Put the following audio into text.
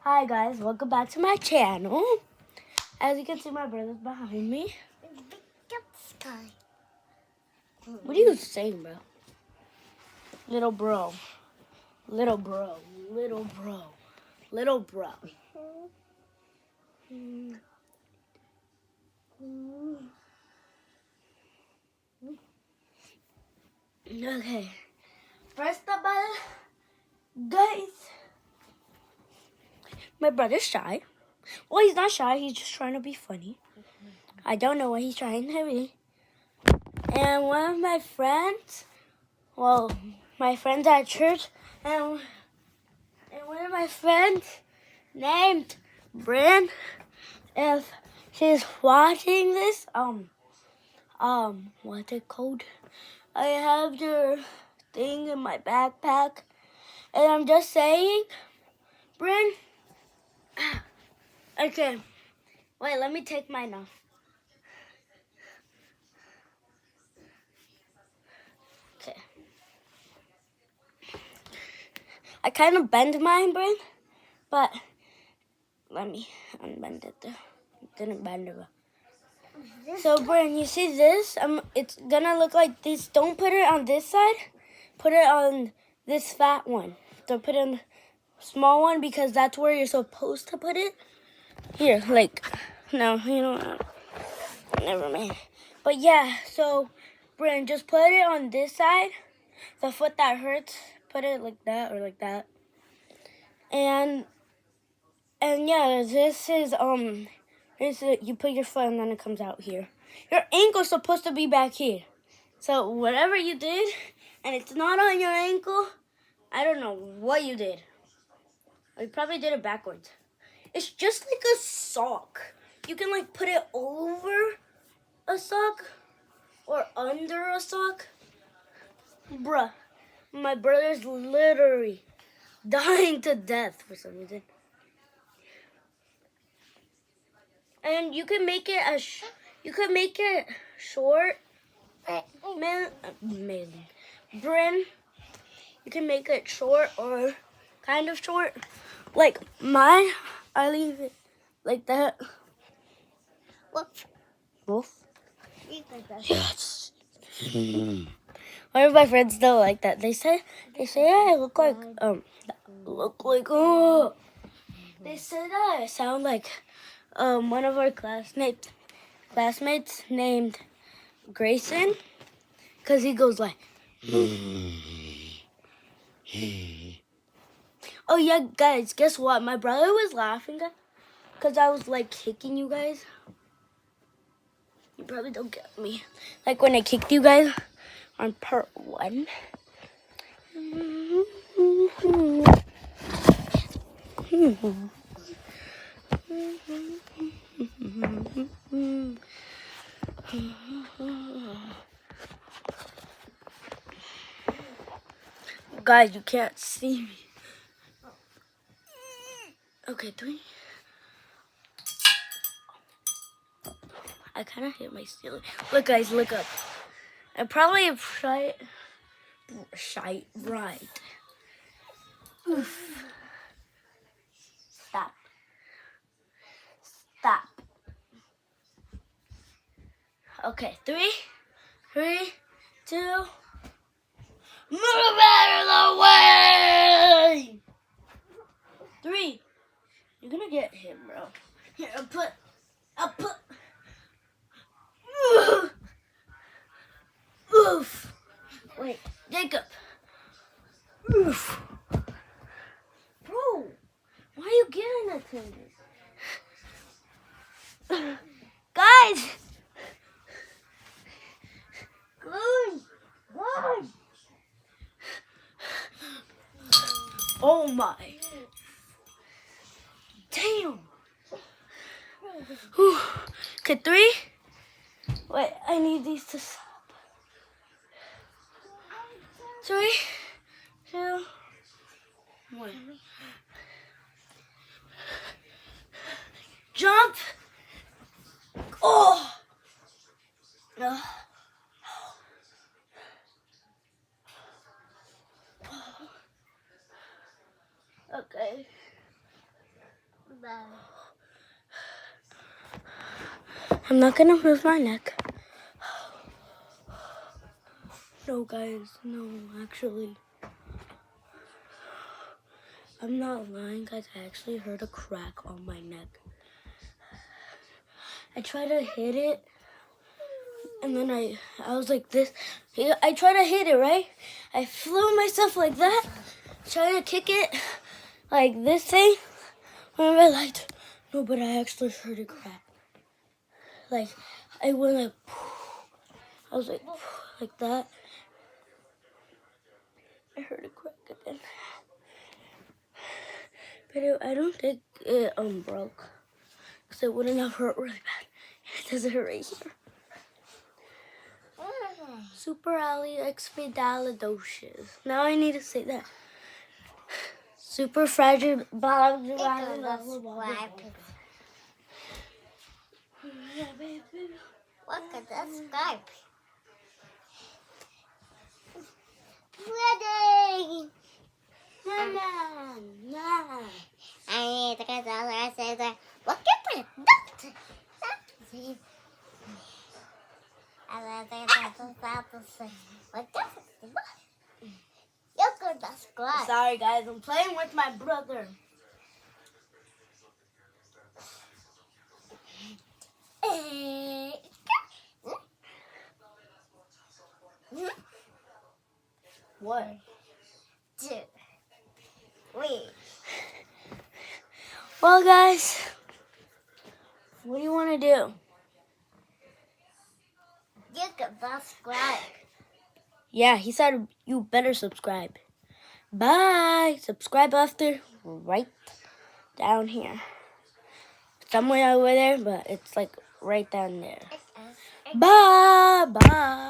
Hi guys, welcome back to my channel. As you can see, my brother's behind me. What are you saying, bro? Little bro. Little bro. Little bro. Little bro. Okay. First of all, guys, my brother's shy. Well, he's not shy. He's just trying to be funny. I don't know what he's trying to be. And one of my friends, my friends at church, and one of my friends named Bryn, if she's watching this, what's it called? I have your thing in my backpack, and I'm just saying, Bryn. Okay, wait, let me take mine off. Okay. I kind of bend mine, Bryn, but let me unbend it. It didn't bend it. So, Bryn, you see this? It's gonna look like this. Don't put it on this side. Put it on this fat one. Don't put it on the small one because that's where you're supposed to put it. Here, no, you know, never mind. But yeah, so, Bryn, just put it on this side. The foot that hurts, put it like that or like that. And yeah, this is, you put your foot and then it comes out here. Your ankle's supposed to be back here. So whatever you did, and it's not on your ankle, I don't know what you did. You probably did it backwards. It's just like a sock. You can put it over a sock or under a sock. Bruh, my brother's literally dying to death for some reason. And you can make it short. Bryn, you can make it short or kind of short. Like mine, I leave it like that. Wolf? Yes. One of my friends don't like that. They say I look like They say that I sound like one of our classmates named Grayson, because he goes like. Oh yeah, guys, guess what? My brother was laughing because I was kicking you guys. You probably don't get me. Like when I kicked you guys on part 1. Guys, you can't see me. Okay, 3. I kind of hit my ceiling. Look, guys, look up. I probably have shite right. Oof. Stop. Okay, 3, 2. Move out of the way! 3. You're gonna get hit, bro. Here, I'll put. Oof. Wait, Jacob. Oof. Bro, why are you giving it to me? Guys! Guys! Oh my. Damn. Whew. Okay, 3. Wait, I need these to stop. 3, 2, 1. Jump. Oh. Okay. I'm not gonna move my neck. No, guys, no, actually. I'm not lying, guys. I actually heard a crack on my neck. I tried to hit it, and then I was like this. I tried to hit it, right? I flew myself like that, trying to kick it like this thing. When I realized, no, but I actually heard it crack. Like, I went like, I was like that. I heard it crack again. But I don't think it broke. Because it wouldn't have hurt really bad. It doesn't hurt right here. Superalioexpialidocious. Now I need to say that. Super fragile. Blah, blah, blah, blah, blah. Yeah, baby. Look at that Skype. Ready. Nah. I need to get the other side there. Look at it. That's it. Look at the Skype. Sorry, guys. I'm playing with my brother. What? 2, 3. Well, guys, what do you want to do? You can subscribe. Yeah, he said you better subscribe. Bye. Subscribe after right down here. Somewhere over there, but it's like right down there. Bye. Bye.